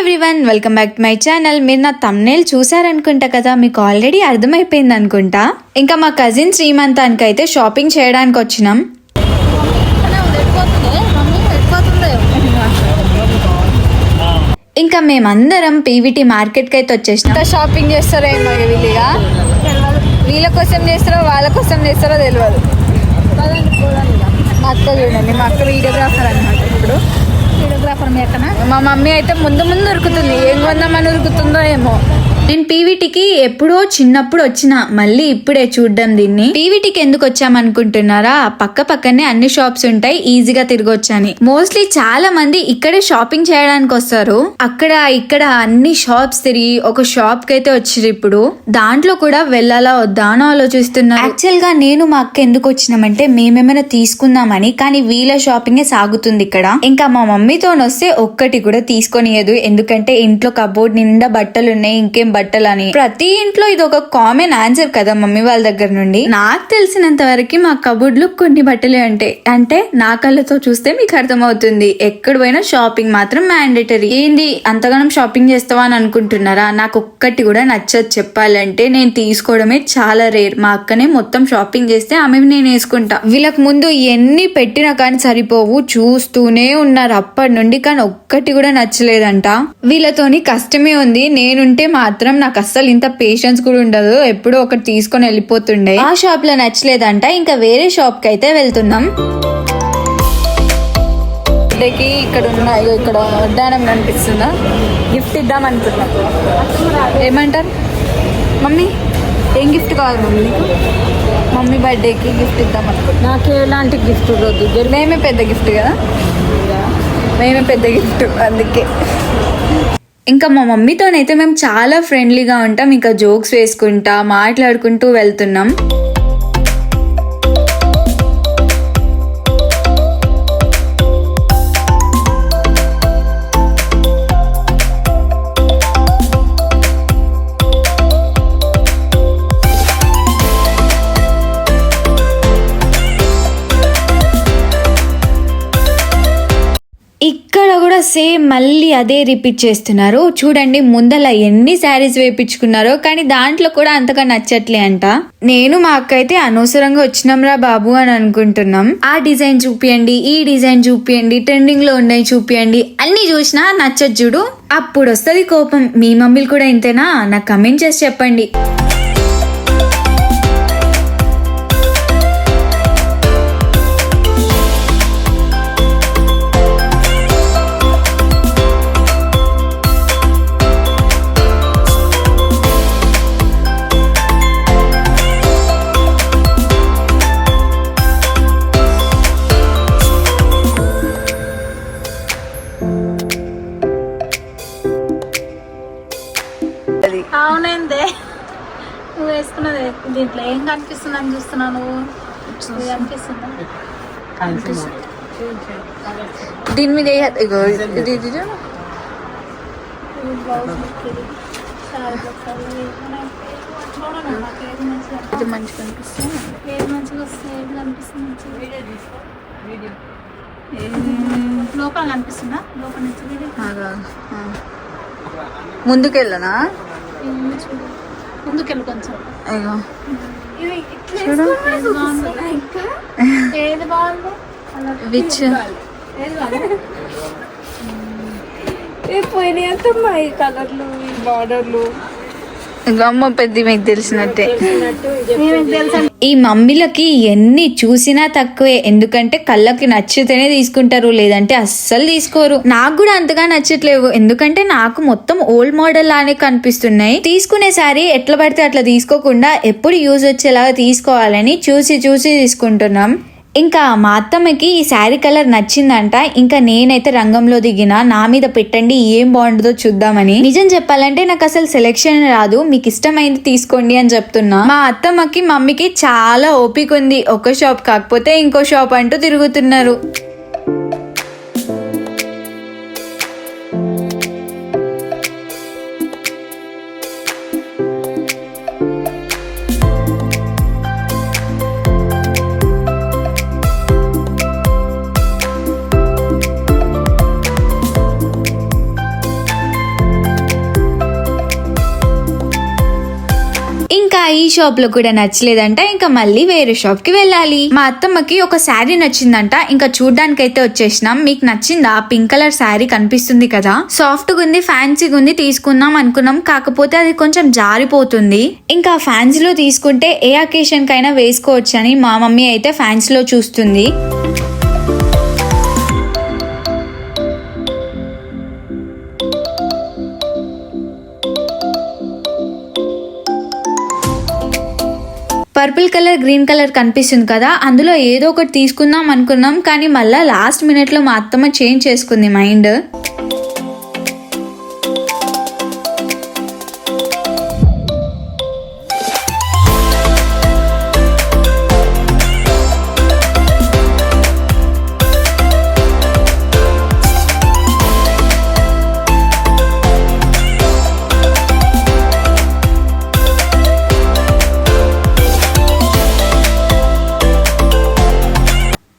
Everyone, welcome back to my channel. మీరు నా thumbnail చూసారనుకుంటా కదా, మీకు ఆల్రెడీ అర్థమైపోయింది అనుకుంటా. ఇంకా మా కజిన్ శ్రీమంతానికి అయితే షాపింగ్ చేయడానికి వచ్చినాం. ఇంకా మేమందరం పీవీటీ మార్కెట్కి అయితే వచ్చేసినాం. షాపింగ్ చేస్తారో ఏమో వీళ్ళుగా, వీళ్ళ కోసం చేస్తారో వాళ్ళ కోసం చేస్తారో తెలియదు. మా అక్క చూడండి, మా అక్క వీడియోగ్రాఫర్ అనమాట. ఇప్పుడు వీడియోగ్రాఫర్ మీ అక్కన. మా మమ్మీ అయితే ముందు ఉరుకుతుంది, ఏం కొందామని ఉరుకుతుందో ఏమో. నేను పీవీటీకి ఎప్పుడో చిన్నప్పుడు వచ్చిన, మళ్ళీ ఇప్పుడే చూడ్డం దీన్ని. పీవీటీకి ఎందుకు వచ్చామనుకుంటున్నారా? పక్కనే అన్ని షాప్స్ ఉంటాయి, ఈజీగా తిరగొచ్చని. మోస్ట్లీ చాలా మంది ఇక్కడే షాపింగ్ చేయడానికి వస్తారు. అక్కడ ఇక్కడ అన్ని షాప్స్ తిరిగి ఒక షాప్ కి అయితే వచ్చారు. ఇప్పుడు దాంట్లో కూడా వెళ్ళాలా వద్దా అని ఆలోచిస్తున్నా. యాక్చువల్ గా నేను మా అక్క ఎందుకు వచ్చినామంటే మేమేమైనా తీసుకుందామని, కానీ వీళ్ళ షాపింగే సాగుతుంది ఇక్కడ. ఇంకా మా మమ్మీతో వస్తే ఒక్కటి కూడా తీసుకొనియదు, ఎందుకంటే ఇంట్లో కబోర్డ్ నిండా బట్టలు ఉన్నాయి, ఇంకేం బట్టలు అని. ప్రతి ఇంట్లో ఇది ఒక కామన్ ఆన్సర్ కదా మమ్మీ వాళ్ళ దగ్గర నుండి. నాకు తెలిసినంత వరకు మా కబోర్డ్ లో కొన్ని బట్టలే ఉంటాయి. అంటే నా కళ్ళతో చూస్తే మీకు అర్థమవుతుంది. ఎక్కడ పోయినా షాపింగ్ మాత్రం మ్యాండేటరీ. ఏంది అంతగానం షాపింగ్ చేస్తావా అని అనుకుంటున్నారా? నాకు ఒక్కటి కూడా నచ్చదు చెప్పాలంటే. నేను తీసుకోవడమే చాలా రేర్. మా అక్కనే మొత్తం షాపింగ్ చేస్తే ఆమె నేను వేసుకుంటా. వీళ్ళకి ముందు ఎన్ని పెట్టినా కానీ సరిపోవు, చూస్తూనే ఉన్నారు అప్పటి నుండి, కానీ ఒక్కటి కూడా నచ్చలేదంట. వీళ్ళతోని కష్టమే ఉంది. నేనుంటే మాత్రం నాకు అస్సలు ఇంత పేషెన్స్ కూడా ఉండదు, ఎప్పుడో ఒకటి తీసుకొని వెళ్ళిపోతుండే. ఆ షాప్ లో నచ్చలేదంట, ఇంకా వేరే షాప్ కి అయితే వెళ్తున్నాం. ఇక్కడ వడ్డానం కనిపిస్తుందా, గిఫ్ట్ ఇద్దాం అనుకున్నాం. ఏమంటారు మమ్మీ? ఏం గిఫ్ట్ కావాలి మమ్మీ? మమ్మీ బర్త్డేకి గిఫ్ట్ ఇద్దాం అనుకుంటున్నా. నాకు ఎలాంటి గిఫ్ట్ వద్దు, మేమే పెద్ద గిఫ్ట్ కదా, మేమే పెద్ద గిఫ్ట్ అందుకే. ఇంకా మా మమ్మీతోనైతే మేము చాలా ఫ్రెండ్లీగా ఉంటాం. ఇంకా జోక్స్ వేసుకుంటా మాట్లాడుకుంటూ వెళ్తున్నాం. ఇక్కడ కూడా సేమ్ మళ్ళీ అదే రిపీట్ చేస్తున్నారు. చూడండి ముందల ఎన్ని శారీస్ వేయించుకున్నారో, కానీ దాంట్లో కూడా అంతగా నచ్చట్లే అంట. నేను మా అక్క అయితే అనవసరంగా వచ్చినాంరా బాబు అని అనుకుంటున్నాం. ఆ డిజైన్ చూపియండి, ఈ డిజైన్ చూపియండి, ట్రెండింగ్ లో ఉన్నాయి చూపియండి, అన్ని చూసినా నచ్చదు చూడు. అప్పుడు వస్తుంది కోపం. మీ మమ్మీలు కూడా ఇంతేనా? నాకు కమెంట్ చేసి చెప్పండి. అవునందే, నువ్వు వేసుకున్నది దీంట్లో ఏం కనిపిస్తుంది అని చూస్తున్నా. నువ్వు కనిపిస్తుందా? దీని మీద మంచిగా కనిపిస్తుంది. ఏది మంచిగా వస్తుంది, ఏది కనిపిస్తుంది? లోపల కనిపిస్తుందా? లోపల నుంచి ముందుకెళ్ళనా? ముందుకెళ్ళి కొంచెం. అయ్యో ఏది బాగుంది? విచ్ పోయినాయి అంతమ్మా ఈ కలర్లు, ఈ బార్డర్లు. అమ్మ పెద్ద మీకు తెలిసినట్టే. ఈ మమ్మీలకి ఎన్ని చూసినా తక్కువే, ఎందుకంటే కళ్ళకి నచ్చితేనే తీసుకుంటారు, లేదంటే అస్సలు తీసుకోరు. నాకు కూడా అంతగా నచ్చట్లేవు, ఎందుకంటే నాకు మొత్తం ఓల్డ్ మోడల్ లానే కనిపిస్తున్నాయి. తీసుకునే సారీ ఎట్లా పడితే అట్లా తీసుకోకుండా ఎప్పుడు యూజ్ వచ్చేలాగా తీసుకోవాలని చూసి తీసుకుంటున్నాం. ఇంకా మా అత్తమ్మకి ఈ శారీ కలర్ నచ్చిందంట. ఇంకా నేనైతే రంగంలో దిగిన, నా మీద పెట్టండి ఏం బాగుంటుందో చూద్దామని. నిజం చెప్పాలంటే నాకు అసలు సెలెక్షన్ రాదు, మీకు ఇష్టమైంది తీసుకోండి అని చెప్తున్నా. మా అత్తమ్మకి మమ్మీకి చాలా ఓపిక ఉంది, ఒక షాప్ కాకపోతే ఇంకో షాప్ అంటూ తిరుగుతున్నారు. షాప్ లో కూడా నచ్చలేదంట, ఇంకా మళ్ళీ వేరే షాప్ కి వెళ్ళాలి. మా అత్తమ్మకి ఒక శారీ నచ్చిందంట, ఇంకా చూడ్డానికి అయితే వచ్చేసినాం. మీకు నచ్చిందా? పింక్ కలర్ శారీ కనిపిస్తుంది కదా, సాఫ్ట్ గా ఉంది, ఫ్యాన్సీగా ఉంది, తీసుకుందాం అనుకున్నాం. కాకపోతే అది కొంచెం జారిపోతుంది. ఇంకా ఫ్యాన్సీలో తీసుకుంటే ఏ అకేషన్ కైనా వేసుకోవచ్చు అని మా మమ్మీ అయితే ఫ్యాన్సీలో చూస్తుంది. పర్పుల్ కలర్, గ్రీన్ కలర్ కనిపిస్తుంది కదా, అందులో ఏదో ఒకటి తీసుకుందాం అనుకున్నాం. కానీ మళ్ళా లాస్ట్ మినిట్ లో మా అత్తమ్మ చేంజ్ చేసుకుంది మైండ్.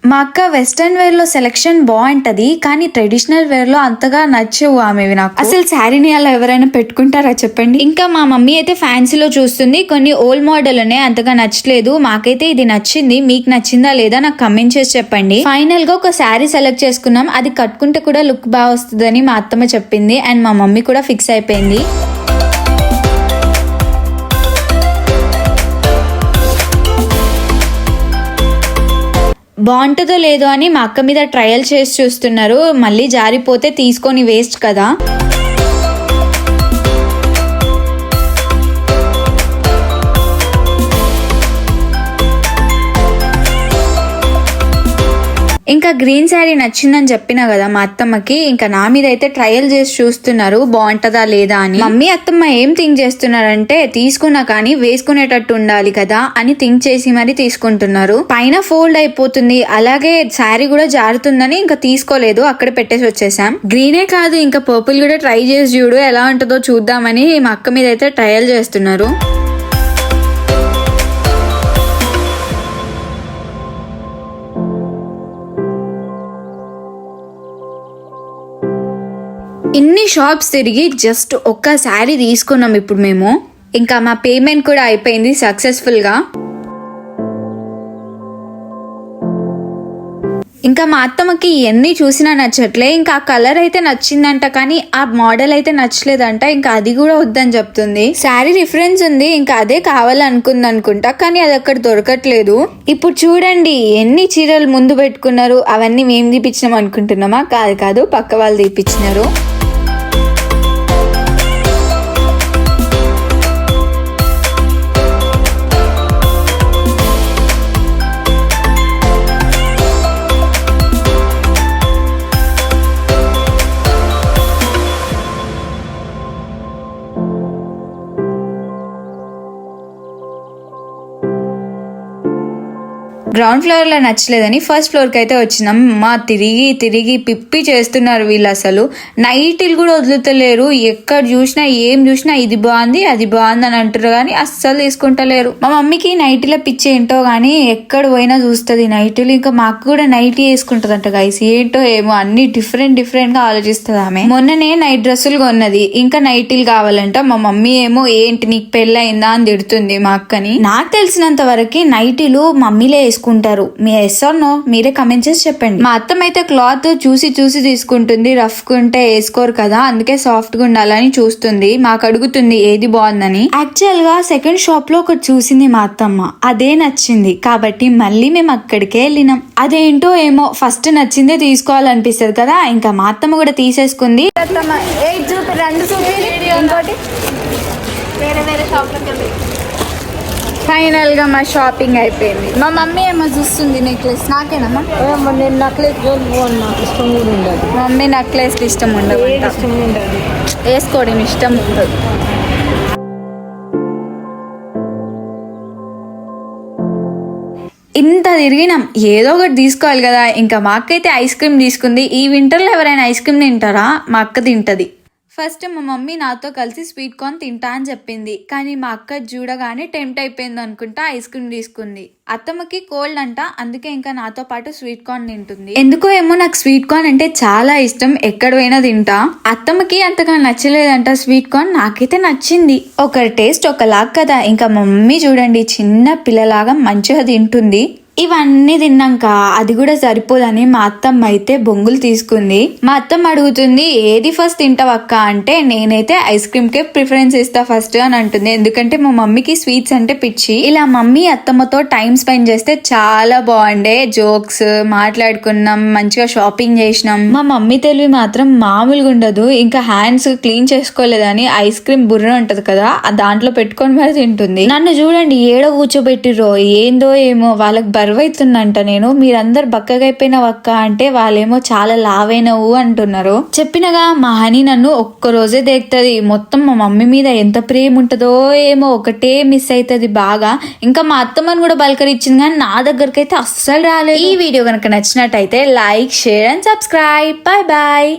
మా అక్క వెస్టర్న్ వేర్ లో సెలెక్షన్ బాగుంటది, కానీ ట్రెడిషనల్ వేర్ లో అంతగా నచ్చవు ఆమెవి నాకు. అసలు శారీని అలా ఎవరైనా పెట్టుకుంటారా చెప్పండి. ఇంకా మా మమ్మీ అయితే ఫ్యాన్సీలో చూస్తుంది. కొన్ని ఓల్డ్ మోడల్ ఉన్నాయి, అంతగా నచ్చలేదు. మాకైతే ఇది నచ్చింది. మీకు నచ్చిందా లేదా నాకు కమెంట్ చేసి చెప్పండి. ఫైనల్ గా ఒక శారీ సెలెక్ట్ చేసుకున్నాం. అది కట్టుకుంటే కూడా లుక్ బాగా వస్తుందని మా అత్తమ్మ చెప్పింది, అండ్ మా మమ్మీ కూడా ఫిక్స్ అయిపోయింది. బాగుంటుందో లేదో అని మా అక్క మీద ట్రయల్ చేసి చూస్తున్నారు. మళ్ళీ జారిపోతే తీసుకొని వేస్ట్ కదా. ఇంకా గ్రీన్ శారీ నచ్చిందని చెప్పినా కదా మా అత్తమ్మకి, ఇంకా నా మీద అయితే ట్రయల్ చేసి చూస్తున్నారు బాగుంటదా లేదా అని. మమ్మీ అత్తమ్మ ఏం థింక్ చేస్తున్నారంటే తీసుకున్నా కానీ వేసుకునేటట్టు ఉండాలి కదా అని థింక్ చేసి మరి తీసుకుంటున్నారు. పైన ఫోల్డ్ అయిపోతుంది, అలాగే శారీ కూడా జారుతుందని ఇంకా తీసుకోలేదు, అక్కడ పెట్టేసి వచ్చేసాం. గ్రీనే కాదు ఇంకా పర్పుల్ కూడా ట్రై చేసి చూడు ఎలా ఉంటుందో చూద్దామని మా అక్క మీద అయితే ట్రయల్ చేస్తున్నారు. ఇన్ని షాప్స్ తిరిగి జస్ట్ ఒక్క శారీ తీసుకున్నాం ఇప్పుడు మేము. ఇంకా మా పేమెంట్ కూడా అయిపోయింది సక్సెస్ఫుల్ గా. ఇంకా మా అత్తమ్మకి ఎన్ని చూసినా నచ్చట్లే. ఇంకా ఆ కలర్ అయితే నచ్చిందంట, కానీ ఆ మోడల్ అయితే నచ్చలేదంట. ఇంకా అది కూడా వద్దని చెప్తుంది. శారీ రిఫరెన్స్ ఉంది, ఇంకా అదే కావాలనుకుంది అనుకుంటా, కానీ అది అక్కడ దొరకట్లేదు. ఇప్పుడు చూడండి ఎన్ని చీరలు ముందు పెట్టుకున్నారు. అవన్నీ మేము తీపిచ్చినాం అనుకుంటున్నామా? కాదు, పక్క వాళ్ళు తీపిచ్చినారు. గ్రౌండ్ ఫ్లోర్ లో నచ్చలేదని ఫస్ట్ ఫ్లోర్ కి అయితే వచ్చినాం. మా తిరిగి పిప్పి చేస్తున్నారు వీళ్ళు. అసలు నైటీలు కూడా వదులుతలేరు. ఎక్కడ చూసినా ఏం చూసినా ఇది బాగుంది అది బాగుంది అని అంటారు, కానీ అస్సలు తీసుకుంటలేరు. మా మమ్మీకి నైటీల పిచ్చి ఏంటో గానీ ఎక్కడ పోయినా చూస్తుంది నైటీలు. ఇంకా మాకు కూడా నైటీ వేసుకుంటదంట గైస్. ఏంటో ఏమో అన్ని డిఫరెంట్ గా ఆలోచిస్తుంది ఆమె. మొన్ననే నైట్ డ్రెస్సులు కొన్నది, ఇంకా నైటీలు కావాలంట. మా మమ్మీ ఏమో ఏంటి నీకు పెళ్ళయిందా అని తిడుతుంది మా అక్కని. నాకు తెలిసినంత వరకు నైటీలు మమ్మీలే వేసుకుంటారు. మీ ఎస్ ఆర్ నో మీరే కమెంట్ చేసి చెప్పండి. మా అత్తమ్మ అయితే క్లాత్ చూసి తీసుకుంటుంది. రఫ్ కుంటే వేసుకోరు కదా, అందుకే సాఫ్ట్ గా ఉండాలని చూస్తుంది. మాకు అడుగుతుంది ఏది బాగుందని. యాక్చువల్ గా సెకండ్ షాప్ లో ఒకటి చూసింది మా అత్తమ్మ, అదే నచ్చింది కాబట్టి మళ్ళీ మేము అక్కడికే వెళ్ళినాం. అదేంటో ఏమో ఫస్ట్ నచ్చిందే తీసుకోవాలనిపిస్తుంది కదా, ఇంకా మా అత్తమ్మ కూడా తీసేసుకుంది. వేరే షాప్లోకి వెళ్ళి ఫైనల్ గా మా షాపింగ్ అయిపోయింది. మా మమ్మీ ఏమో చూస్తుంది నెక్లెస్. నాకేనమ్మా? నేను నక్లెస్ నాకు ఇష్టం కూడా ఉండదు. మమ్మీ నెక్లెస్ ఇష్టం ఉండదు, వేసుకోవడం ఇష్టం ఉండదు. ఇంత తిరిగినాం, ఏదో ఒకటి తీసుకోవాలి కదా. ఇంకా మా అక్క అయితే ఐస్ క్రీమ్ తీసుకుంది. ఈ వింటర్లో ఎవరైనా ఐస్ క్రీమ్ తింటారా? మా అక్క తింటది. ఫస్ట్ మా మమ్మీ నాతో కలిసి స్వీట్ కార్న్ తింటా అని చెప్పింది, కానీ మా అక్క చూడగానే టెంప్ట్ అయిపోయింది అనుకుంటా ఐస్ క్రీమ్ తీసుకుంది. అత్తమ్మకి కోల్డ్ అంట, అందుకే ఇంకా నాతో పాటు స్వీట్ కార్న్ తింటుంది. ఎందుకో ఏమో నాకు స్వీట్ కార్న్ అంటే చాలా ఇష్టం, ఎక్కడ పోయినా తింటా. అత్తమ్మకి అంతగా నచ్చలేదంట స్వీట్ కార్న్, నాకైతే నచ్చింది. ఒకరి టేస్ట్ ఒకలాగా కదా. ఇంకా మా మమ్మీ చూడండి చిన్న పిల్లలాగా మంచిగా తింటుంది. ఇవన్నీ తిన్నాక అది కూడా సరిపోదని మా అత్తమ్మ అయితే బొంగులు తీసుకుంది. మా అత్తమ్మ అడుగుతుంది ఏది ఫస్ట్ తింటావక్క అంటే, నేనైతే ఐస్ క్రీమ్ కే ప్రిఫరెన్స్ ఇస్తా ఫస్ట్ అని అంటుంది. ఎందుకంటే మా మమ్మీకి స్వీట్స్ అంటే పిచ్చి. ఇలా మమ్మీ అత్తమ్మతో టైం స్పెండ్ చేస్తే చాలా బాగుండే. జోక్స్ మాట్లాడుకున్నాం, మంచిగా షాపింగ్ చేసినాం. మా మమ్మీ తెలివి మాత్రం మామూలుగా ఉండదు. ఇంకా హ్యాండ్స్ క్లీన్ చేసుకోలేదని ఐస్ క్రీమ్ బుర్ర ఉంటది కదా, దాంట్లో పెట్టుకొని మరి తింటుంది. నన్ను చూడండి ఏడో కూర్చోబెట్టిరో ఏందో ఏమో, వాళ్ళకి బరువైతుందంట. నేను మీరందరు బక్కగైపోయినవక్క అంటే వాళ్ళేమో చాలా లావైనవు అంటున్నారు. చెప్పినగా మా హనీ నన్ను ఒక్కరోజే దేక్తది. మొత్తం మా మమ్మీ మీద ఎంత ప్రేమ ఉంటుందో ఏమో, ఒకటే మిస్ అవుతుంది బాగా. ఇంకా మా అత్తమ్మని కూడా బలకరిచ్చింది, కానీ నా దగ్గరికి అయితే అస్సలు రాలేదు. ఈ వీడియో కనుక నచ్చినట్టయితే like, share and subscribe. Bye bye.